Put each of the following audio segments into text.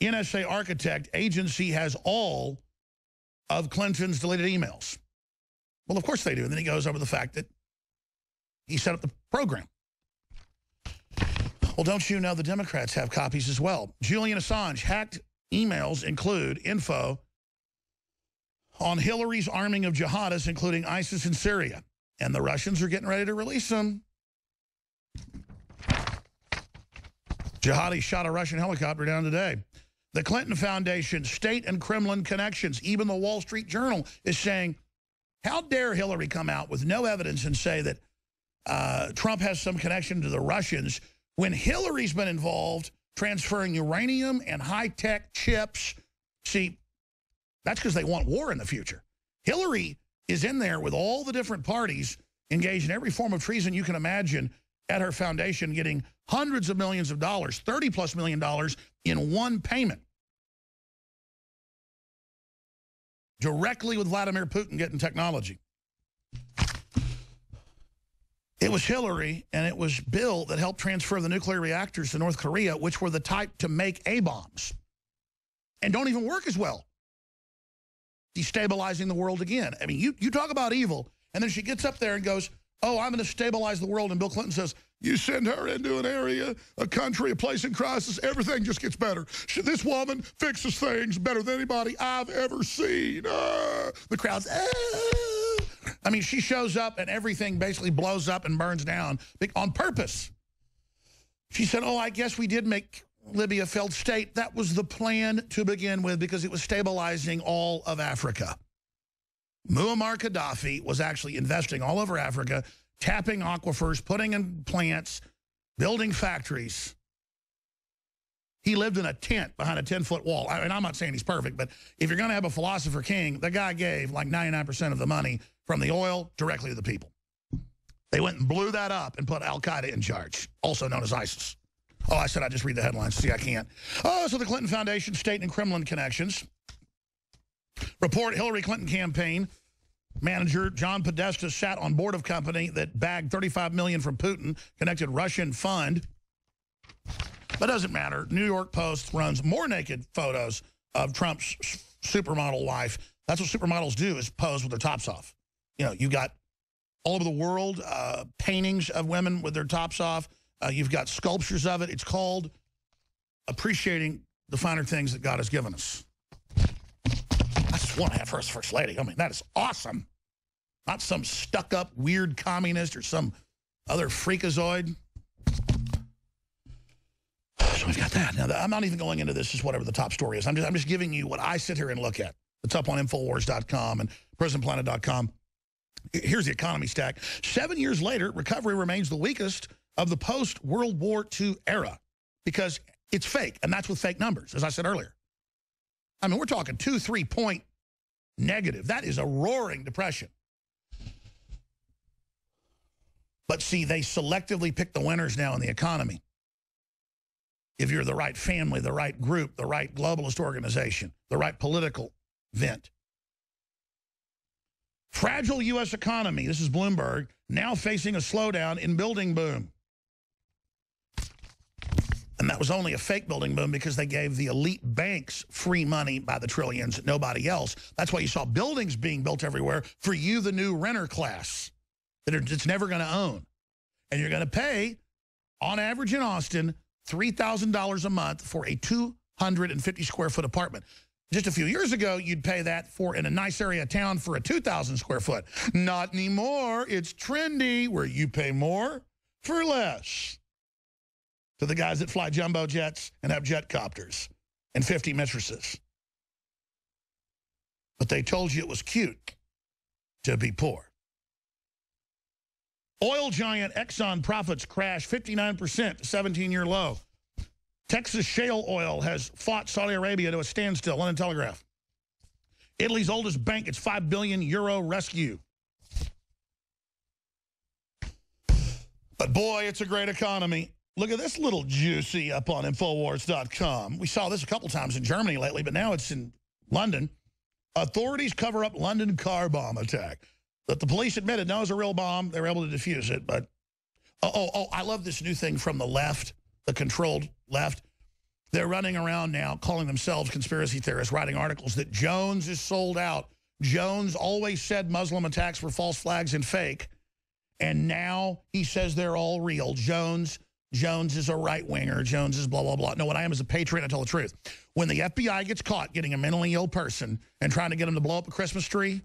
NSA architect agency has all of Clinton's deleted emails. Well, of course they do. And then he goes over the fact that he set up the program. Well, don't you know the Democrats have copies as well? Julian Assange hacked emails include info on Hillary's arming of jihadists, including ISIS in Syria. And the Russians are getting ready to release them. Jihadi shot a Russian helicopter down today. The Clinton Foundation, state and Kremlin connections. Even the Wall Street Journal is saying, how dare Hillary come out with no evidence and say that Trump has some connection to the Russians when Hillary's been involved transferring uranium and high-tech chips. See, that's because they want war in the future. Hillary is in there with all the different parties engaged in every form of treason you can imagine at her foundation, getting hundreds of millions of dollars, $30+ million in one payment. Directly with Vladimir Putin getting technology. It was Hillary and it was Bill that helped transfer the nuclear reactors to North Korea, which were the type to make A-bombs and don't even work as well. Destabilizing the world again. I mean, you talk about evil, and then she gets up there and goes, oh, I'm going to stabilize the world. And Bill Clinton says, you send her into an area, a country, a place in crisis, everything just gets better. This woman fixes things better than anybody I've ever seen. The crowd's, I mean, she shows up and everything basically blows up and burns down on purpose. She said, oh, I guess we did make Libya a failed state. That was the plan to begin with because it was stabilizing all of Africa. Muammar Gaddafi was actually investing all over Africa, tapping aquifers, putting in plants, building factories. He lived in a tent behind a 10-foot wall. And I'm not saying he's perfect, but if you're going to have a philosopher king, the guy gave like 99% of the money from the oil directly to the people. They went and blew that up and put Al-Qaeda in charge, also known as ISIS. Oh, I said I just read the headlines. See, I can't. Oh, so the Clinton Foundation, state and Kremlin connections. Report Hillary Clinton campaign manager John Podesta sat on board of company that bagged $35 million from Putin, connected Russian fund. But doesn't matter. New York Post runs more naked photos of Trump's supermodel wife. That's what supermodels do, is pose with their tops off. You know, you got all over the world paintings of women with their tops off. You've got sculptures of it. It's called appreciating the finer things that God has given us. I just want to have her as First Lady. I mean, that is awesome. Not some stuck-up weird communist or some other freakazoid. So we've got that. Now, I'm not even going into this as whatever the top story is. I'm just giving you what I sit here and look at. It's up on Infowars.com and PrisonPlanet.com. Here's the economy stack. 7 years later, recovery remains the weakest of the post-World War II era because it's fake, and that's with fake numbers, as I said earlier. I mean, we're talking 2-3 point negative. That is a roaring depression. But see, they selectively pick the winners now in the economy. If you're the right family, the right group, the right globalist organization, the right political vent. Fragile U.S. economy, this is Bloomberg, now facing a slowdown in building boom. And that was only a fake building boom because they gave the elite banks free money by the trillions, nobody else. That's why you saw buildings being built everywhere for you, the new renter class, that it's never going to own. And you're going to pay, on average in Austin, $3,000 a month for a 250-square-foot apartment. Just a few years ago, you'd pay that for in a nice area of town for a 2,000 square foot. Not anymore. It's trendy where you pay more for less. To the guys that fly jumbo jets and have jet copters and 50 mistresses. But they told you it was cute to be poor. Oil giant Exxon profits crash 59% to 17-year low. Texas shale oil has fought Saudi Arabia to a standstill. London Telegraph. Italy's oldest bank, its €5 billion rescue. But boy, it's a great economy. Look at this little juicy up on Infowars.com. We saw this a couple times in Germany lately, but now it's in London. Authorities cover up London car bomb attack. That the police admitted, no, it was a real bomb. They were able to defuse it, but... I love this new thing from the left, the controlled left. They're running around now calling themselves conspiracy theorists, writing articles that Jones is sold out. Jones always said Muslim attacks were false flags and fake, and now he says they're all real. Jones is a right-winger. Jones is blah, blah, blah. No, what I am is a patriot. I tell the truth. When the FBI gets caught getting a mentally ill person and trying to get him to blow up a Christmas tree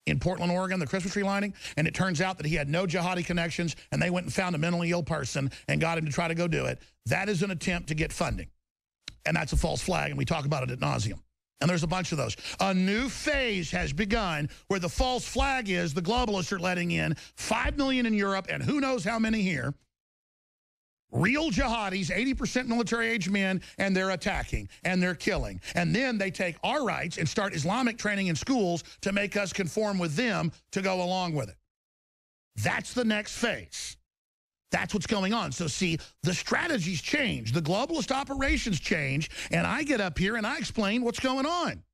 in Portland, Oregon, the Christmas tree lining, and it turns out that he had no jihadi connections, and they went and found a mentally ill person and got him to try to go do it, that is an attempt to get funding. And that's a false flag, and we talk about it ad nauseum. And there's a bunch of those. A new phase has begun where the false flag is the globalists are letting in 5 million in Europe and who knows how many here. Real jihadis, 80% military-age men, and they're attacking, and they're killing. And then they take our rights and start Islamic training in schools to make us conform with them to go along with it. That's the next phase. That's what's going on. So see, the strategies change, the globalist operations change, and I get up here and I explain what's going on.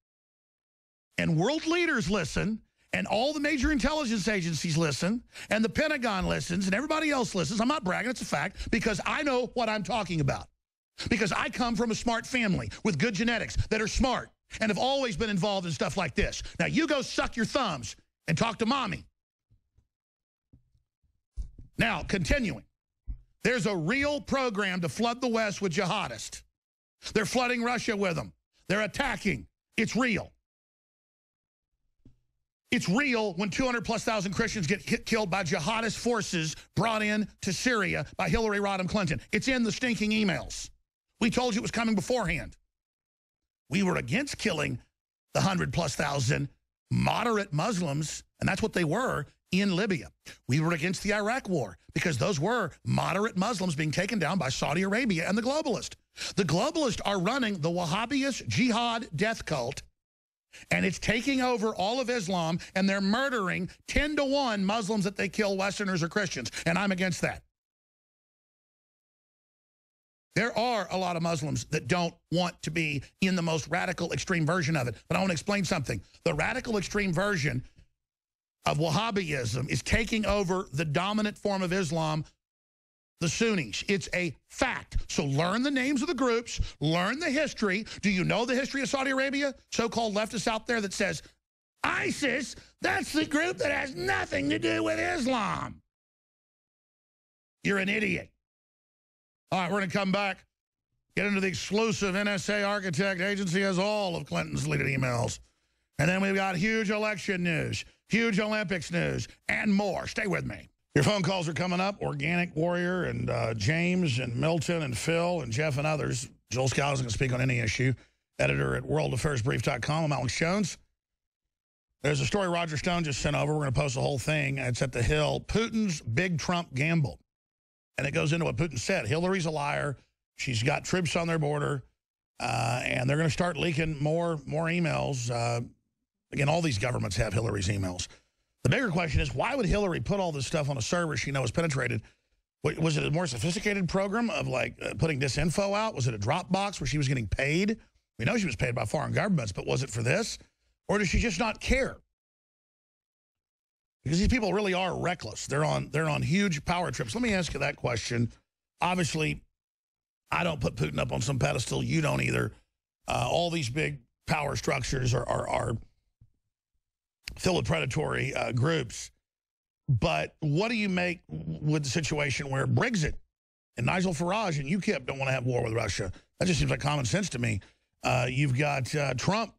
And world leaders listen, and all the major intelligence agencies listen, and the Pentagon listens, and everybody else listens. I'm not bragging, it's a fact, because I know what I'm talking about. Because I come from a smart family with good genetics that are smart and have always been involved in stuff like this. Now you go suck your thumbs and talk to mommy. Now, continuing. There's a real program to flood the West with jihadists. They're flooding Russia with them. They're attacking. It's real. It's real when 200,000+ Christians get killed by jihadist forces brought in to Syria by Hillary Rodham Clinton. It's in the stinking emails. We told you it was coming beforehand. We were against killing the 100,000+ moderate Muslims, and that's what they were, in Libya. We were against the Iraq war because those were moderate Muslims being taken down by Saudi Arabia and the globalists. The globalists are running the Wahhabist jihad death cult, and it's taking over all of Islam, and they're murdering 10-to-1 Muslims that they kill, Westerners or Christians, and I'm against that. There are a lot of Muslims that don't want to be in the most radical extreme version of it, but I want to explain something. The radical extreme version of Wahhabism is taking over the dominant form of Islam, the Sunnis. It's a fact. So learn the names of the groups, learn the history. Do you know the history of Saudi Arabia? So-called leftists out there that says, ISIS, that's the group that has nothing to do with Islam. You're an idiot. All right, we're going to come back, get into the exclusive NSA architect agency has all of Clinton's deleted emails. And then we've got huge election news, huge Olympics news, and more. Stay with me. Your phone calls are coming up. Organic Warrior and James and Milton and Phil and Jeff and others. Joel Skousen can speak on any issue. Editor at worldaffairsbrief.com. I'm Alex Jones. There's a story Roger Stone just sent over. We're going to post the whole thing. It's at The Hill. Putin's big Trump gamble. And it goes into what Putin said. Hillary's a liar. She's got troops on their border. And they're going to start leaking more emails. Again, all these governments have Hillary's emails. The bigger question is, why would Hillary put all this stuff on a server she knows penetrated? Was it a more sophisticated program of, like, putting disinfo out? Was it a Dropbox where she was getting paid? We know she was paid by foreign governments, but was it for this? Or does she just not care? Because these people really are reckless. They're on huge power trips. Let me ask you that question. Obviously, I don't put Putin up on some pedestal. You don't either. All these big power structures are filled with predatory groups. But what do you make with the situation where Brexit and Nigel Farage and UKIP don't want to have war with Russia? That just seems like common sense to me. You've got Trump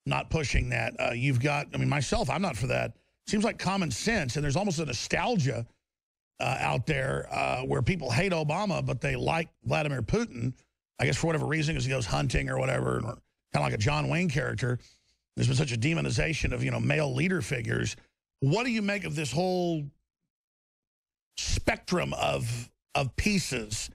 not pushing that. You've got, I mean, myself, I'm not for that. Seems like common sense, and there's almost a nostalgia out there where people hate Obama, but they like Vladimir Putin, I guess for whatever reason, because he goes hunting or whatever, or kind of like a John Wayne character. There's been such a demonization of, male leader figures. What do you make of this whole spectrum of pieces,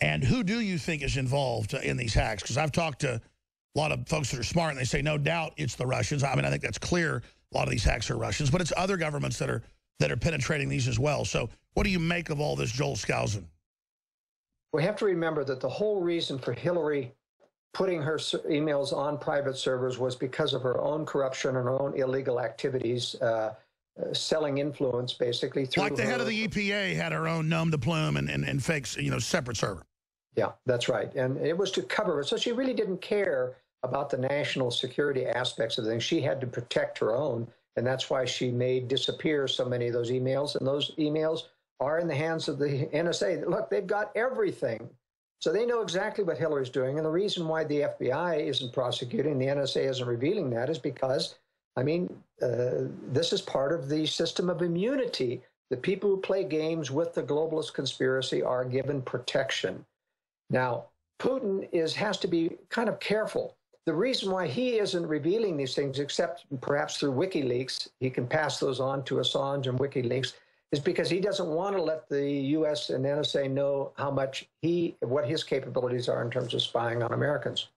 and who do you think is involved in these hacks? Because I've talked to a lot of folks that are smart, and they say, no doubt it's the Russians. I mean, I think that's clear. A lot of these hacks are Russians, but it's other governments that are penetrating these as well. So what do you make of all this, Joel Skousen? We have to remember that the whole reason for Hillary putting her emails on private servers was because of her own corruption and her own illegal activities, selling influence, basically. Through like the head of the EPA had her own nom de plume and fakes, separate server. Yeah, that's right. And it was to cover it. So she really didn't care about the national security aspects of things. She had to protect her own. And that's why she made disappear so many of those emails. And those emails are in the hands of the NSA. Look, they've got everything. So they know exactly what Hillary's doing. And the reason why the FBI isn't prosecuting, the NSA isn't revealing that, is because, I mean, this is part of the system of immunity. The people who play games with the globalist conspiracy are given protection. Now, Putin has to be kind of careful. The reason why he isn't revealing these things, except perhaps through WikiLeaks, he can pass those on to Assange and WikiLeaks, is because he doesn't want to let the U.S. and NSA know how much what his capabilities are in terms of spying on Americans,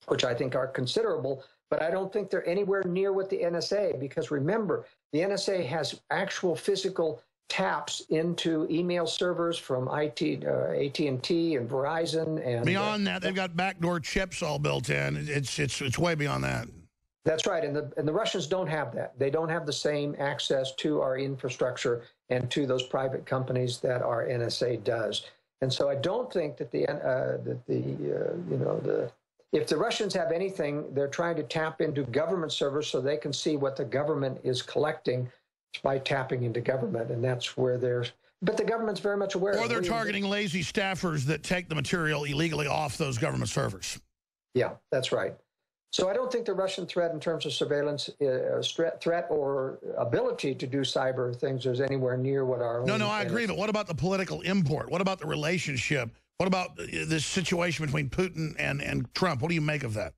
which I think are considerable, but I don't think they're anywhere near what the NSA, because remember, the NSA has actual physical taps into email servers from AT&T and Verizon, and beyond that, they've got backdoor chips all built in. It's way beyond that. That's right, and the Russians don't have that. They don't have the same access to our infrastructure and to those private companies that our NSA does. And so I don't think that if the Russians have anything, they're trying to tap into government servers so they can see what the government is collecting by tapping into government, and that's where but the government's very much aware. Or they're targeting lazy staffers that take the material illegally off those government servers. Yeah, that's right. So I don't think the Russian threat in terms of surveillance, threat or ability to do cyber things is anywhere near what our own. No, I agree, but what about the political import? What about the relationship? What about this situation between Putin and Trump? What do you make of that?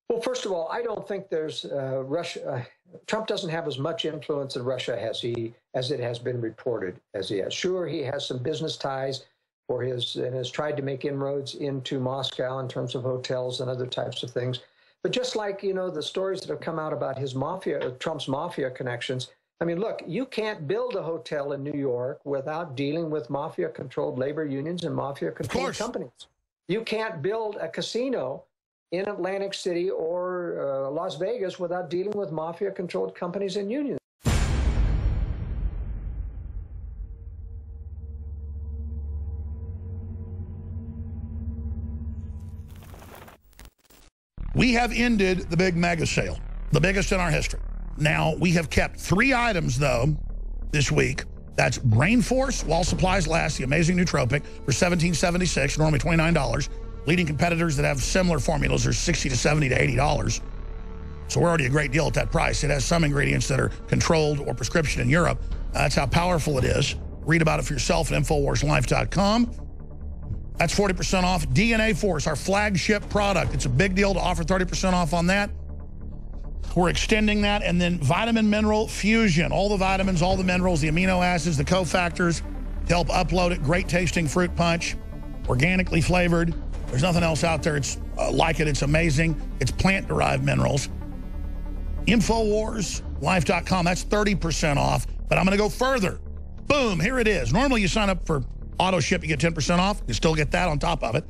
Well, first of all, I don't think there's Russia. Trump doesn't have as much influence in Russia as it has been reported as he has. Sure, he has some business ties and has tried to make inroads into Moscow in terms of hotels and other types of things. But just like, the stories that have come out about Trump's mafia connections, I mean, look, you can't build a hotel in New York without dealing with mafia-controlled labor unions and mafia-controlled companies. You can't build a casino in Atlantic City or Las Vegas without dealing with mafia-controlled companies and unions. We have ended the big mega sale, the biggest in our history. Now, we have kept 3 items, though, this week. That's Brain Force, while supplies last, the amazing nootropic, for $17.76, normally $29. Leading competitors that have similar formulas are $60 to $70 to $80. So we're already a great deal at that price. It has some ingredients that are controlled or prescription in Europe. That's how powerful it is. Read about it for yourself at InfoWarsLife.com. That's 40% off. DNA Force, our flagship product. It's a big deal to offer 30% off on that. We're extending that. And then Vitamin Mineral Fusion. All the vitamins, all the minerals, the amino acids, the cofactors to help upload it. Great tasting fruit punch. Organically flavored. There's nothing else out there like it. It's amazing. It's plant-derived minerals. InfoWarsLife.com. That's 30% off. But I'm going to go further. Boom, here it is. Normally you sign up for auto ship, you get 10% off. You still get that on top of it.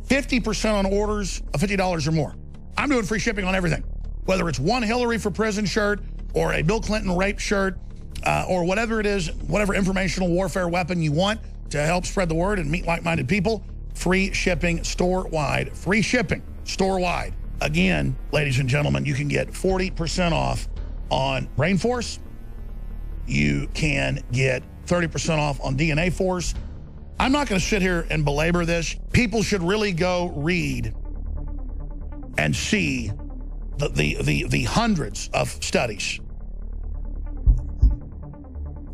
50% on orders of $50 or more. I'm doing free shipping on everything. Whether it's one Hillary for prison shirt or a Bill Clinton rape shirt or whatever it is, whatever informational warfare weapon you want to help spread the word and meet like-minded people, free shipping store-wide. Free shipping store-wide. Again, ladies and gentlemen, you can get 40% off on Brain Force. You can get 30% off on DNA Force. I'm not going to sit here and belabor this. People should really go read and see the hundreds of studies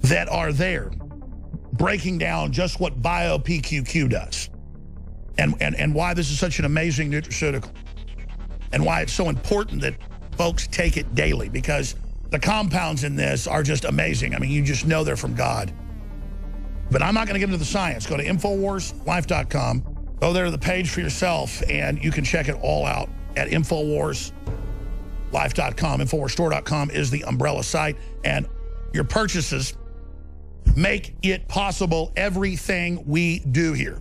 that are there breaking down just what BioPQQ does and why this is such an amazing nutraceutical and why it's so important that folks take it daily, because the compounds in this are just amazing. I mean, you just know they're from God. But I'm not going to get into the science. Go to InfoWarsLife.com. Go there to the page for yourself, and you can check it all out at InfoWarsLife.com. InfoWarsStore.com is the umbrella site, and your purchases make it possible, everything we do here.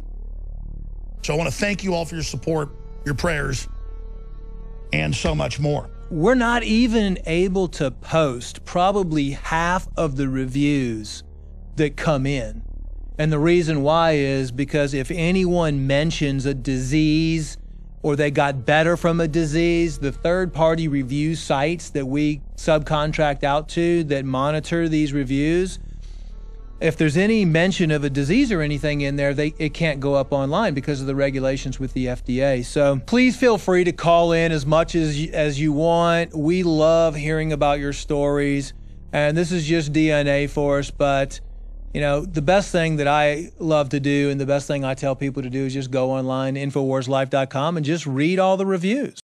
So I want to thank you all for your support, your prayers, and so much more. We're not even able to post probably half of the reviews that come in. And the reason why is because if anyone mentions a disease or they got better from a disease, the third-party review sites that we subcontract out to that monitor these reviews, if there's any mention of a disease or anything in there, it can't go up online because of the regulations with the FDA. So please feel free to call in as much as you want. We love hearing about your stories, and this is just DNA for us, but you know, the best thing that I love to do and the best thing I tell people to do is just go online, InfoWarsLife.com, and just read all the reviews.